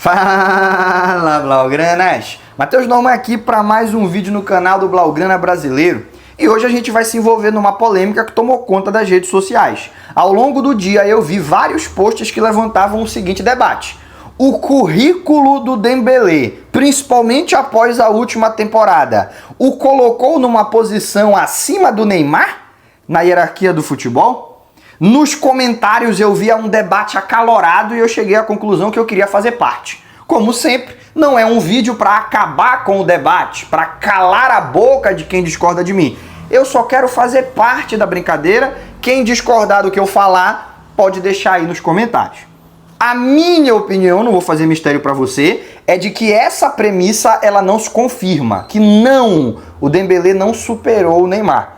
Fala, Blaugranas! Matheus Norman aqui para mais um vídeo no canal do Blaugrana Brasileiro. E hoje a gente vai se envolver numa polêmica que tomou conta das redes sociais. Ao longo do dia eu vi vários posts que levantavam o seguinte debate: o currículo do Dembélé, principalmente após a última temporada, o colocou numa posição acima do Neymar na hierarquia do futebol? Nos comentários eu via um debate acalorado e eu cheguei à conclusão que eu queria fazer parte. Como sempre, não é um vídeo para acabar com o debate, para calar a boca de quem discorda de mim. Eu só quero fazer parte da brincadeira. Quem discordar do que eu falar, pode deixar aí nos comentários. A minha opinião, não vou fazer mistério para você, é de que essa premissa ela não se confirma, que não, o Dembélé não superou o Neymar.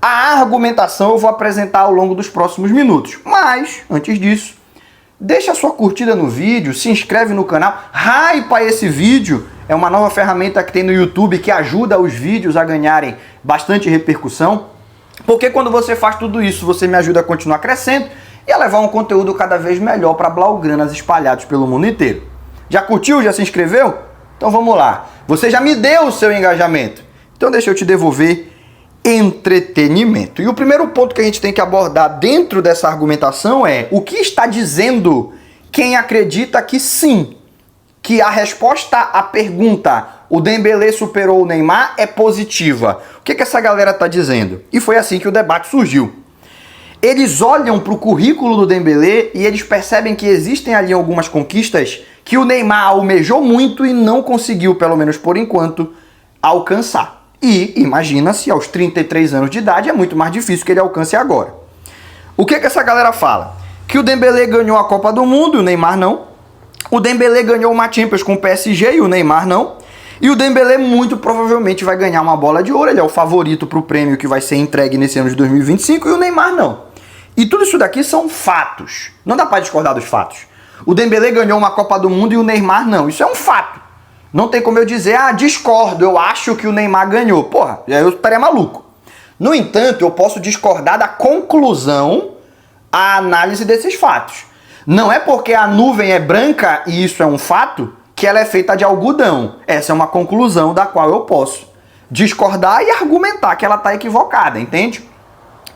A argumentação eu vou apresentar ao longo dos próximos minutos, mas antes disso, deixa a sua curtida no vídeo, se inscreve no canal, hypa esse vídeo, é uma nova ferramenta que tem no YouTube que ajuda os vídeos a ganharem bastante repercussão, porque quando você faz tudo isso, você me ajuda a continuar crescendo e a levar um conteúdo cada vez melhor para blaugranas espalhados pelo mundo inteiro. Já curtiu? Já se inscreveu? Então vamos lá. Você já me deu o seu engajamento, então deixa eu te devolver entretenimento. E o primeiro ponto que a gente tem que abordar dentro dessa argumentação é o que está dizendo quem acredita que sim, que a resposta à pergunta o Dembélé superou o Neymar é positiva. O que essa galera está dizendo? E foi assim que o debate surgiu. Eles olham para o currículo do Dembélé e eles percebem que existem ali algumas conquistas que o Neymar almejou muito e não conseguiu, pelo menos por enquanto, alcançar. E imagina se aos 33 anos de idade é muito mais difícil que ele alcance agora. O que essa galera fala? Que o Dembélé ganhou a Copa do Mundo e o Neymar não. O Dembélé ganhou uma Champions com o PSG e o Neymar não. E o Dembélé muito provavelmente vai ganhar uma bola de ouro. Ele é o favorito para o prêmio que vai ser entregue nesse ano de 2025 e o Neymar não. E tudo isso daqui são fatos. Não dá para discordar dos fatos. O Dembélé ganhou uma Copa do Mundo e o Neymar não. Isso é um fato. Não tem como eu dizer, discordo, eu acho que o Neymar ganhou. Porra, eu estaria maluco. No entanto, eu posso discordar da conclusão, a análise desses fatos. Não é porque a nuvem é branca e isso é um fato, que ela é feita de algodão. Essa é uma conclusão da qual eu posso discordar e argumentar que ela está equivocada, entende?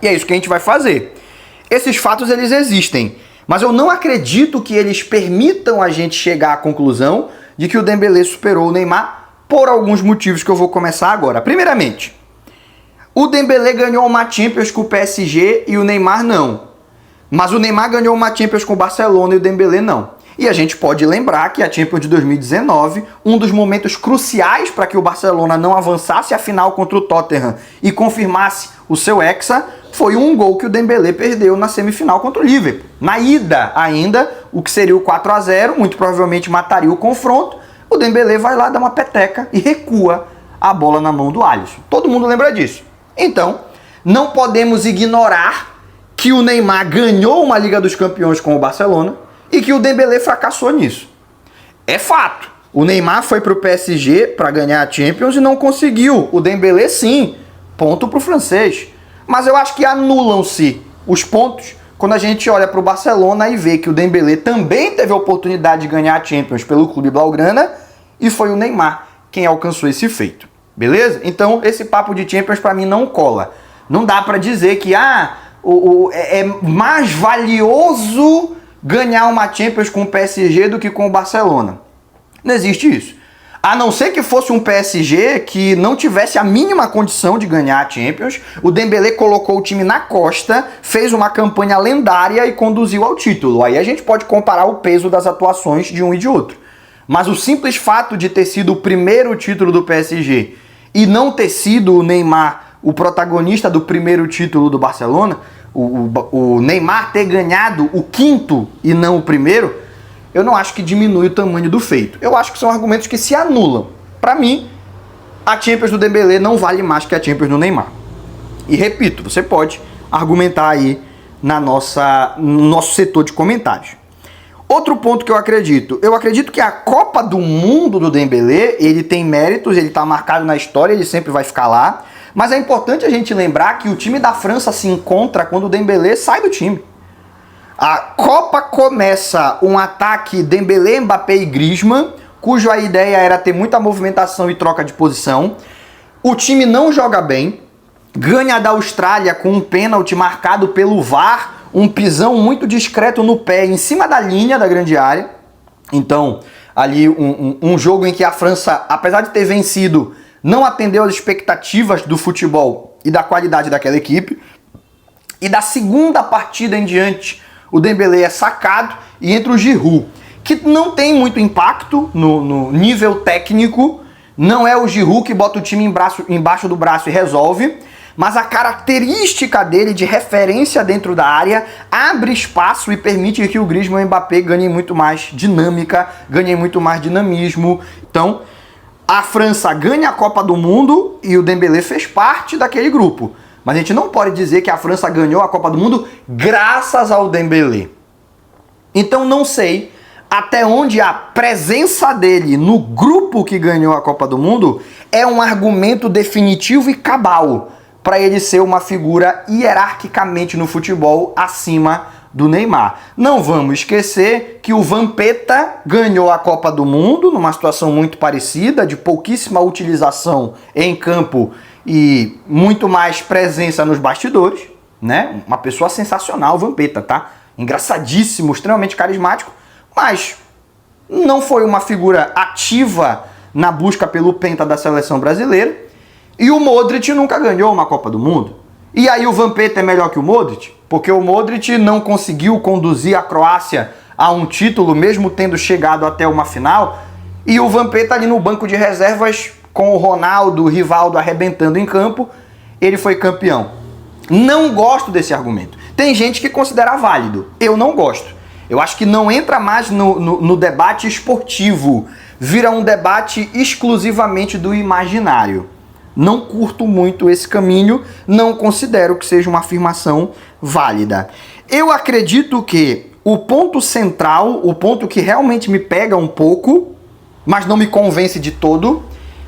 E é isso que a gente vai fazer. Esses fatos, eles existem, mas eu não acredito que eles permitam a gente chegar à conclusão de que o Dembélé superou o Neymar por alguns motivos que eu vou começar agora. Primeiramente, o Dembélé ganhou uma Champions com o PSG e o Neymar não. Mas o Neymar ganhou uma Champions com o Barcelona e o Dembélé não. E a gente pode lembrar que a Champions de 2019, um dos momentos cruciais para que o Barcelona não avançasse a final contra o Tottenham e confirmasse o seu hexa, foi um gol que o Dembélé perdeu na semifinal contra o Liverpool. Na ida ainda, o que seria o 4-0, muito provavelmente mataria o confronto. O Dembélé vai lá, dá uma peteca e recua a bola na mão do Alisson. Todo mundo lembra disso. Então, não podemos ignorar que o Neymar ganhou uma Liga dos Campeões com o Barcelona e que o Dembélé fracassou nisso. É fato. O Neymar foi para o PSG para ganhar a Champions e não conseguiu. O Dembélé sim. Ponto para o francês. Mas eu acho que anulam-se os pontos quando a gente olha para o Barcelona e vê que o Dembélé também teve a oportunidade de ganhar a Champions pelo clube blaugrana e foi o Neymar quem alcançou esse feito. Beleza? Então esse papo de Champions para mim não cola. Não dá para dizer que é mais valioso ganhar uma Champions com o PSG do que com o Barcelona. Não existe isso. A não ser que fosse um PSG que não tivesse a mínima condição de ganhar a Champions, o Dembélé colocou o time na costa, fez uma campanha lendária e conduziu ao título. Aí a gente pode comparar o peso das atuações de um e de outro. Mas o simples fato de ter sido o primeiro título do PSG e não ter sido o Neymar o protagonista do primeiro título do Barcelona, o Neymar ter ganhado o quinto e não o primeiro, eu não acho que diminui o tamanho do feito. Eu acho que são argumentos que se anulam. Para mim, a Champions do Dembélé não vale mais que a Champions do Neymar. E repito, você pode argumentar aí no nosso setor de comentários. Outro ponto que eu acredito que a Copa do Mundo do Dembélé, ele tem méritos, ele está marcado na história, ele sempre vai ficar lá. Mas é importante a gente lembrar que o time da França se encontra quando o Dembélé sai do time. A Copa começa um ataque Dembélé, Mbappé e Griezmann, cuja ideia era ter muita movimentação e troca de posição. O time não joga bem, ganha da Austrália com um pênalti marcado pelo VAR, um pisão muito discreto no pé em cima da linha da grande área. Então, ali um jogo em que a França, apesar de ter vencido, não atendeu às expectativas do futebol e da qualidade daquela equipe. E da segunda partida em diante, o Dembélé é sacado e entra o Giroud, que não tem muito impacto no nível técnico. Não é o Giroud que bota o time embaixo do braço e resolve, mas a característica dele de referência dentro da área abre espaço e permite que o Griezmann e o Mbappé ganhem muito mais dinâmica, ganhem muito mais dinamismo. Então, a França ganha a Copa do Mundo e o Dembélé fez parte daquele grupo. Mas a gente não pode dizer que a França ganhou a Copa do Mundo graças ao Dembélé. Então não sei até onde a presença dele no grupo que ganhou a Copa do Mundo é um argumento definitivo e cabal para ele ser uma figura hierarquicamente no futebol acima do Neymar. Não vamos esquecer que o Vampeta ganhou a Copa do Mundo numa situação muito parecida, de pouquíssima utilização em campo e muito mais presença nos bastidores, né? Uma pessoa sensacional, o Vampeta, tá? Engraçadíssimo, extremamente carismático, mas não foi uma figura ativa na busca pelo penta da seleção brasileira. E o Modric nunca ganhou uma Copa do Mundo. E aí o Vampeta é melhor que o Modric? Porque o Modric não conseguiu conduzir a Croácia a um título, mesmo tendo chegado até uma final. E o Vampeta ali no banco de reservas, com o Ronaldo, o Rivaldo arrebentando em campo, ele foi campeão. Não gosto desse argumento. Tem gente que considera válido. Eu não gosto. Eu acho que não entra mais no debate esportivo. Vira um debate exclusivamente do imaginário. Não curto muito esse caminho, não considero que seja uma afirmação válida. Eu acredito que o ponto central, o ponto que realmente me pega um pouco, mas não me convence de todo,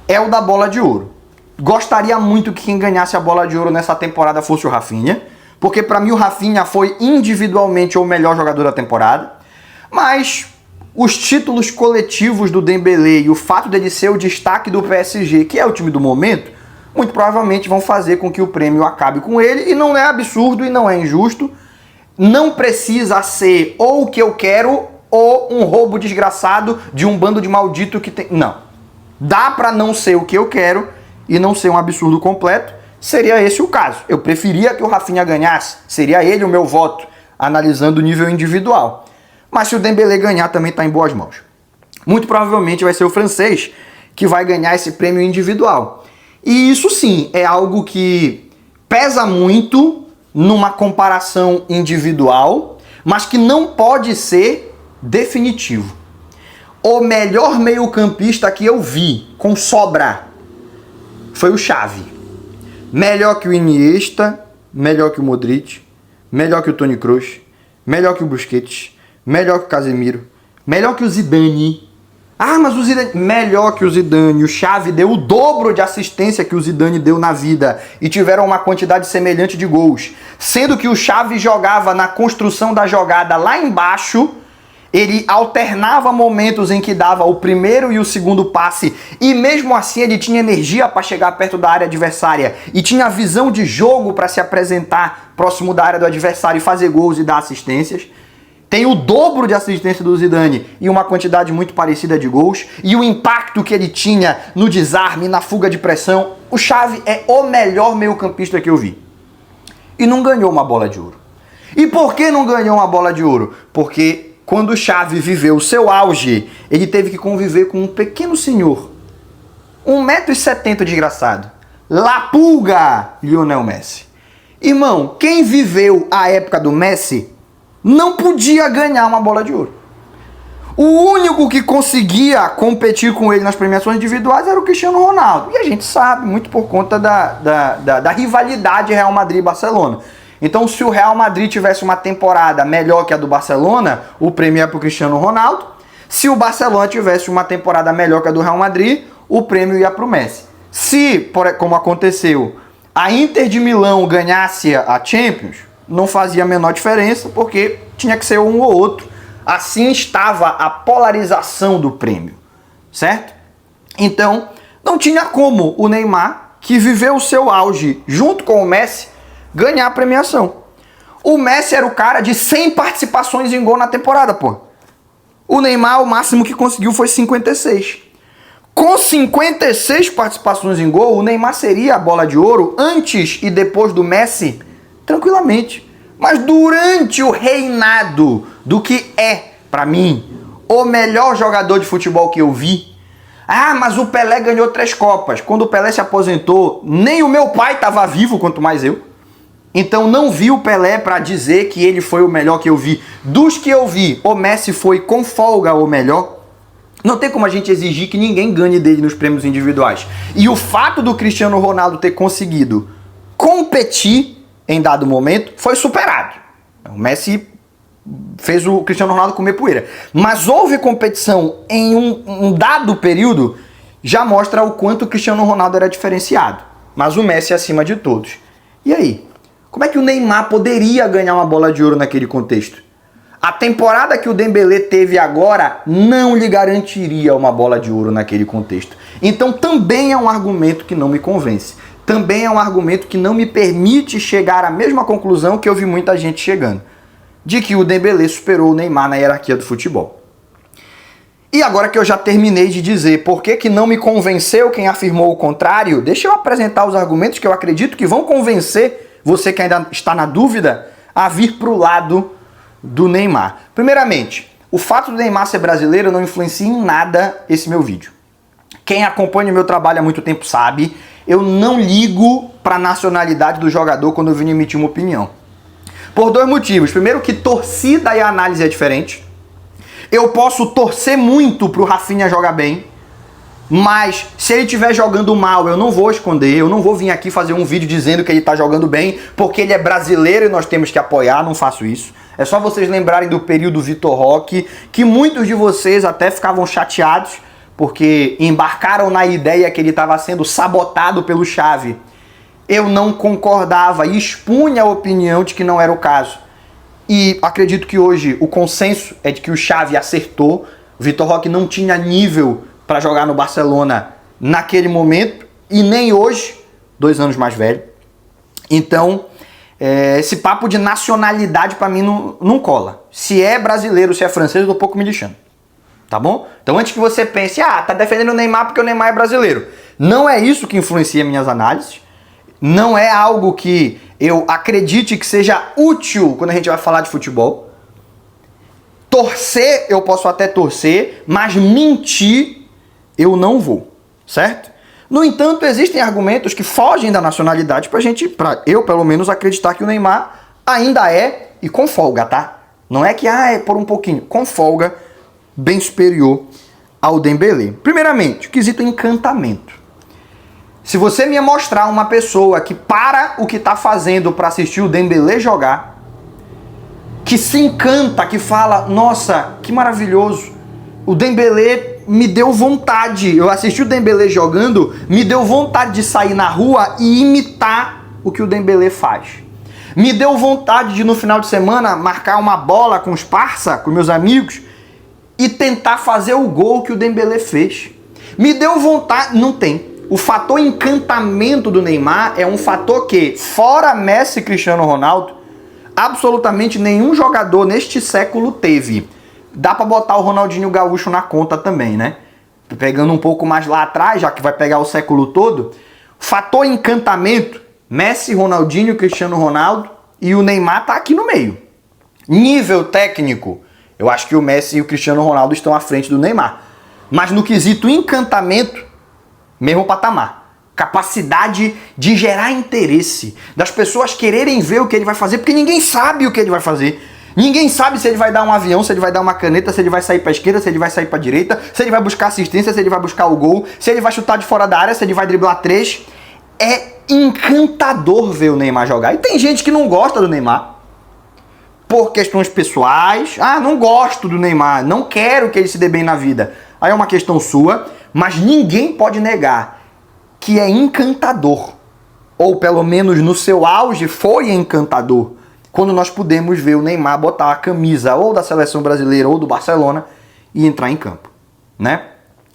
é o da bola de ouro. Gostaria muito que quem ganhasse a bola de ouro nessa temporada fosse o Rafinha, porque para mim o Rafinha foi individualmente o melhor jogador da temporada, mas os títulos coletivos do Dembélé e o fato dele ser o destaque do PSG, que é o time do momento, muito provavelmente vão fazer com que o prêmio acabe com ele, e não é absurdo e não é injusto. Não precisa ser ou o que eu quero ou um roubo desgraçado de um bando de maldito que tem... Não. Dá pra não ser o que eu quero e não ser um absurdo completo. Seria esse o caso. Eu preferia que o Rafinha ganhasse. Seria ele o meu voto, analisando o nível individual. Mas se o Dembélé ganhar, também tá em boas mãos. Muito provavelmente vai ser o francês que vai ganhar esse prêmio individual. E isso sim é algo que pesa muito numa comparação individual, mas que não pode ser definitivo. O melhor meio-campista que eu vi com sobra foi o Xavi. Melhor que o Iniesta, melhor que o Modric, melhor que o Toni Kroos, melhor que o Busquets, melhor que o Casemiro, melhor que o Zidane. Ah, mas o Zidane... Melhor que o Zidane. O Xavi deu o dobro de assistência que o Zidane deu na vida e tiveram uma quantidade semelhante de gols. Sendo que o Xavi jogava na construção da jogada lá embaixo, ele alternava momentos em que dava o primeiro e o segundo passe e mesmo assim ele tinha energia para chegar perto da área adversária e tinha visão de jogo para se apresentar próximo da área do adversário e fazer gols e dar assistências. Tem o dobro de assistência do Zidane e uma quantidade muito parecida de gols. E o impacto que ele tinha no desarme, na fuga de pressão. O Xavi é o melhor meio-campista que eu vi. E não ganhou uma bola de ouro. E por que não ganhou uma bola de ouro? Porque quando o Xavi viveu o seu auge, ele teve que conviver com um pequeno senhor. 1,70 m desgraçado. La Pulga, Lionel Messi. Irmão, quem viveu a época do Messi não podia ganhar uma bola de ouro. O único que conseguia competir com ele nas premiações individuais era o Cristiano Ronaldo. E a gente sabe, muito por conta da rivalidade Real Madrid e Barcelona. Então, se o Real Madrid tivesse uma temporada melhor que a do Barcelona, o prêmio ia para o Cristiano Ronaldo. Se o Barcelona tivesse uma temporada melhor que a do Real Madrid, o prêmio ia para o Messi. Se, como aconteceu, a Inter de Milão ganhasse a Champions, não fazia a menor diferença, porque tinha que ser um ou outro. Assim estava a polarização do prêmio, certo? Então, não tinha como o Neymar, que viveu o seu auge junto com o Messi, ganhar a premiação. O Messi era o cara de 100 participações em gol na temporada, pô. O Neymar, o máximo que conseguiu foi 56. Com 56 participações em gol, o Neymar seria a bola de ouro antes e depois do Messi, tranquilamente. Mas durante o reinado do que é, pra mim, o melhor jogador de futebol que eu vi. Ah, mas o Pelé ganhou 3 Copas. Quando o Pelé se aposentou, nem o meu pai estava vivo, quanto mais eu. Então não vi o Pelé para dizer que ele foi o melhor que eu vi. Dos que eu vi, o Messi foi com folga o melhor. Não tem como a gente exigir que ninguém ganhe dele nos prêmios individuais. E o fato do Cristiano Ronaldo ter conseguido competir em dado momento foi superado. O Messi fez o Cristiano Ronaldo comer poeira. Mas houve competição em um dado período, já mostra o quanto o Cristiano Ronaldo era diferenciado. Mas o Messi é acima de todos. E aí? Como é que o Neymar poderia ganhar uma bola de ouro naquele contexto? A temporada que o Dembélé teve agora não lhe garantiria uma bola de ouro naquele contexto. Então também é um argumento que não me convence. Também é um argumento que não me permite chegar à mesma conclusão que eu vi muita gente chegando. De que o Dembélé superou o Neymar na hierarquia do futebol. E agora que eu já terminei de dizer por que não me convenceu quem afirmou o contrário, deixa eu apresentar os argumentos que eu acredito que vão convencer você que ainda está na dúvida a vir para o lado do Neymar. Primeiramente, o fato do Neymar ser brasileiro não influencia em nada esse meu vídeo. Quem acompanha o meu trabalho há muito tempo sabe, eu não ligo para a nacionalidade do jogador quando eu venho emitir uma opinião. Por 2 motivos. Primeiro, que torcida e análise é diferente. Eu posso torcer muito pro Rafinha jogar bem, mas se ele estiver jogando mal, eu não vou esconder, eu não vou vir aqui fazer um vídeo dizendo que ele tá jogando bem, porque ele é brasileiro e nós temos que apoiar, não faço isso. É só vocês lembrarem do período Vitor Roque, que muitos de vocês até ficavam chateados, porque embarcaram na ideia que ele estava sendo sabotado pelo Xavi. Eu não concordava e expunha a opinião de que não era o caso. E acredito que hoje o consenso é de que o Xavi acertou, o Vitor Roque não tinha nível para jogar no Barcelona naquele momento, e nem hoje, 2 anos mais velho. Então, esse papo de nacionalidade para mim não cola. Se é brasileiro, se é francês, eu tô pouco me lixando. Tá bom? Então antes que você pense, tá defendendo o Neymar porque o Neymar é brasileiro. Não é isso que influencia minhas análises. Não é algo que eu acredite que seja útil quando a gente vai falar de futebol. Torcer, eu posso até torcer, mas mentir eu não vou, certo? No entanto, existem argumentos que fogem da nacionalidade pra eu pelo menos acreditar que o Neymar ainda é, e com folga, tá? Não é que, é por um pouquinho, com folga, bem superior ao Dembélé. Primeiramente, o quesito encantamento. Se você me mostrar uma pessoa que para o que tá fazendo para assistir o Dembélé jogar, que se encanta, que fala, nossa, que maravilhoso, o Dembélé me deu vontade, eu assisti o Dembélé jogando, me deu vontade de sair na rua e imitar o que o Dembélé faz. Me deu vontade de no final de semana marcar uma bola com os parça, com meus amigos, e tentar fazer o gol que o Dembélé fez. Me deu vontade, não tem. O fator encantamento do Neymar é um fator que, fora Messi e Cristiano Ronaldo, absolutamente nenhum jogador neste século teve. Dá pra botar o Ronaldinho Gaúcho na conta também, né? Pegando um pouco mais lá atrás, já que vai pegar o século todo. Fator encantamento, Messi, Ronaldinho, Cristiano Ronaldo e o Neymar tá aqui no meio. Nível técnico, eu acho que o Messi e o Cristiano Ronaldo estão à frente do Neymar. Mas no quesito encantamento, mesmo patamar. Capacidade de gerar interesse, das pessoas quererem ver o que ele vai fazer, porque ninguém sabe o que ele vai fazer. Ninguém sabe se ele vai dar um avião, se ele vai dar uma caneta, se ele vai sair para a esquerda, se ele vai sair para a direita, se ele vai buscar assistência, se ele vai buscar o gol, se ele vai chutar de fora da área, se ele vai driblar 3. É encantador ver o Neymar jogar. E tem gente que não gosta do Neymar por questões pessoais. Não gosto do Neymar, não quero que ele se dê bem na vida. Aí é uma questão sua, mas ninguém pode negar que é encantador. Ou pelo menos no seu auge foi encantador quando nós podemos ver o Neymar botar a camisa ou da seleção brasileira ou do Barcelona e entrar em campo, né?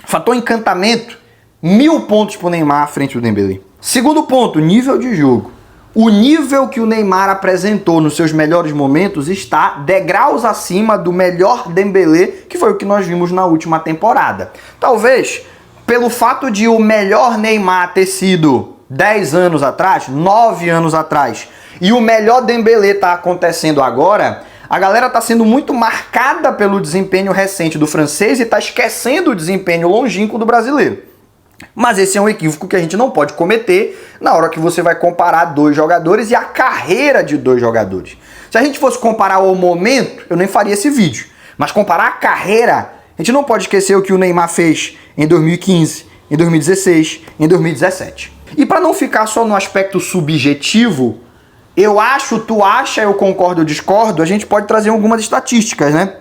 Fator encantamento, 1000 pontos pro Neymar à frente do Dembélé. Segundo ponto, nível de jogo. O nível que o Neymar apresentou nos seus melhores momentos está degraus acima do melhor Dembélé, que foi o que nós vimos na última temporada. Talvez pelo fato de o melhor Neymar ter sido 10 anos atrás, 9 anos atrás, e o melhor Dembélé tá acontecendo agora, a galera tá sendo muito marcada pelo desempenho recente do francês e tá esquecendo o desempenho longínquo do brasileiro. Mas esse é um equívoco que a gente não pode cometer na hora que você vai comparar dois jogadores e a carreira de dois jogadores. Se a gente fosse comparar o momento, eu nem faria esse vídeo. Mas comparar a carreira, a gente não pode esquecer o que o Neymar fez em 2015, em 2016, em 2017. E para não ficar só no aspecto subjetivo, eu acho, tu acha, eu concordo, eu discordo, a gente pode trazer algumas estatísticas, né?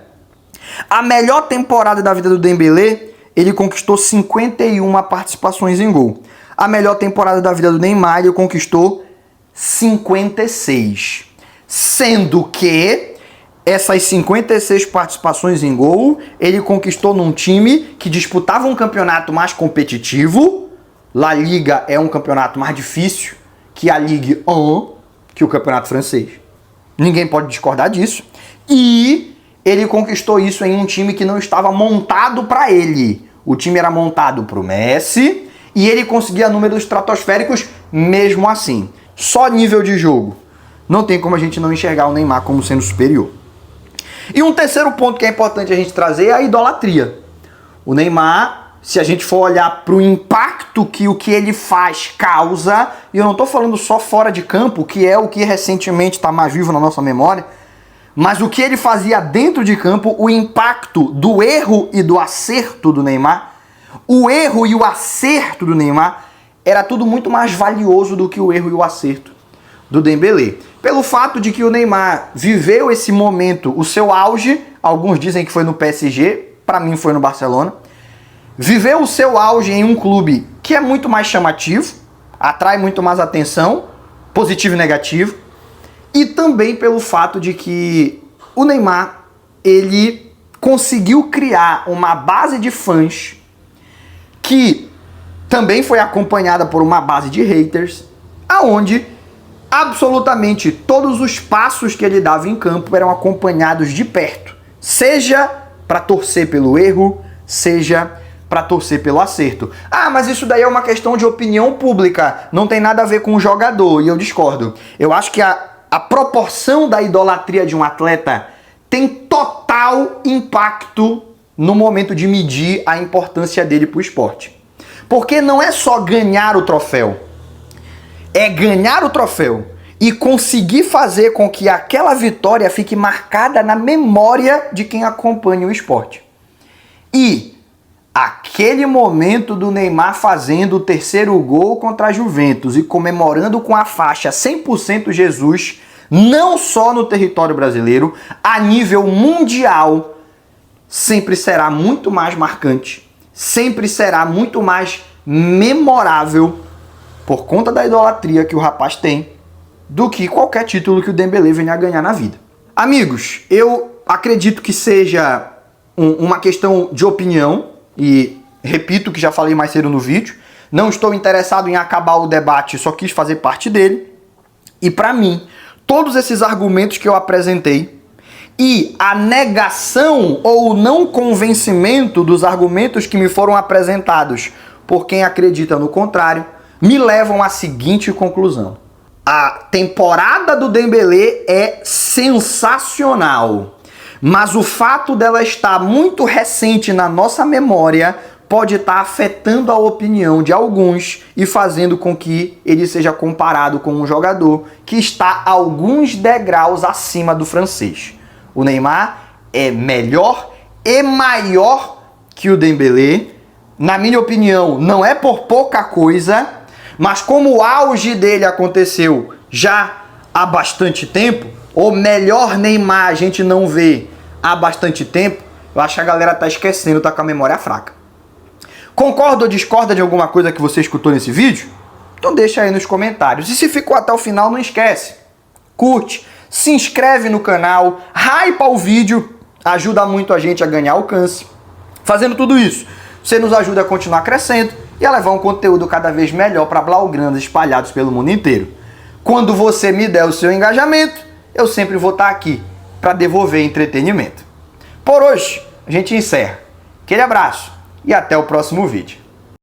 A melhor temporada da vida do Dembélé, ele conquistou 51 participações em gol. A melhor temporada da vida do Neymar, ele conquistou 56. Sendo que essas 56 participações em gol, ele conquistou num time que disputava um campeonato mais competitivo. La Liga é um campeonato mais difícil que a Ligue 1, que o campeonato francês. Ninguém pode discordar disso. E ele conquistou isso em um time que não estava montado para ele. O time era montado para o Messi e ele conseguia números estratosféricos mesmo assim. Só nível de jogo. Não tem como a gente não enxergar o Neymar como sendo superior. E um terceiro ponto que é importante a gente trazer é a idolatria. O Neymar, se a gente for olhar para o impacto que o que ele faz causa, e eu não estou falando só fora de campo, que é o que recentemente está mais vivo na nossa memória, mas o que ele fazia dentro de campo, o impacto do erro e do acerto do Neymar, o erro e o acerto do Neymar era tudo muito mais valioso do que o erro e o acerto do Dembélé. Pelo fato de que o Neymar viveu esse momento, o seu auge, alguns dizem que foi no PSG, para mim foi no Barcelona, viveu o seu auge em um clube que é muito mais chamativo, atrai muito mais atenção, positivo e negativo, e também pelo fato de que o Neymar, ele conseguiu criar uma base de fãs que também foi acompanhada por uma base de haters, aonde absolutamente todos os passos que ele dava em campo eram acompanhados de perto, seja para torcer pelo erro, seja para torcer pelo acerto. Ah, mas isso daí é uma questão de opinião pública, não tem nada a ver com o jogador, e eu discordo. Eu acho que a proporção da idolatria de um atleta tem total impacto no momento de medir a importância dele para o esporte. Porque não é só ganhar o troféu, é ganhar o troféu e conseguir fazer com que aquela vitória fique marcada na memória de quem acompanha o esporte. E aquele momento do Neymar fazendo o terceiro gol contra a Juventus e comemorando com a faixa 100% Jesus, não só no território brasileiro, a nível mundial, sempre será muito mais marcante, sempre será muito mais memorável por conta da idolatria que o rapaz tem do que qualquer título que o Dembélé venha a ganhar na vida. Amigos, eu acredito que seja uma questão de opinião e repito o que já falei mais cedo no vídeo, não estou interessado em acabar o debate, só quis fazer parte dele. E para mim, todos esses argumentos que eu apresentei e a negação ou não convencimento dos argumentos que me foram apresentados por quem acredita no contrário, me levam à seguinte conclusão. A temporada do Dembélé é sensacional, mas o fato dela estar muito recente na nossa memória pode estar afetando a opinião de alguns e fazendo com que ele seja comparado com um jogador que está alguns degraus acima do francês. O Neymar é melhor e maior que o Dembélé. Na minha opinião, não é por pouca coisa, mas como o auge dele aconteceu já há bastante tempo, ou melhor Neymar a gente não vê há bastante tempo, eu acho que a galera tá esquecendo, tá com a memória fraca. Concorda ou discorda de alguma coisa que você escutou nesse vídeo? Então deixa aí nos comentários. E se ficou até o final, não esquece. Curte, se inscreve no canal, hypa o vídeo, ajuda muito a gente a ganhar alcance. Fazendo tudo isso, você nos ajuda a continuar crescendo e a levar um conteúdo cada vez melhor para blaugranas espalhados pelo mundo inteiro. Quando você me der o seu engajamento, eu sempre vou estar aqui para devolver entretenimento. Por hoje, a gente encerra. Aquele abraço e até o próximo vídeo.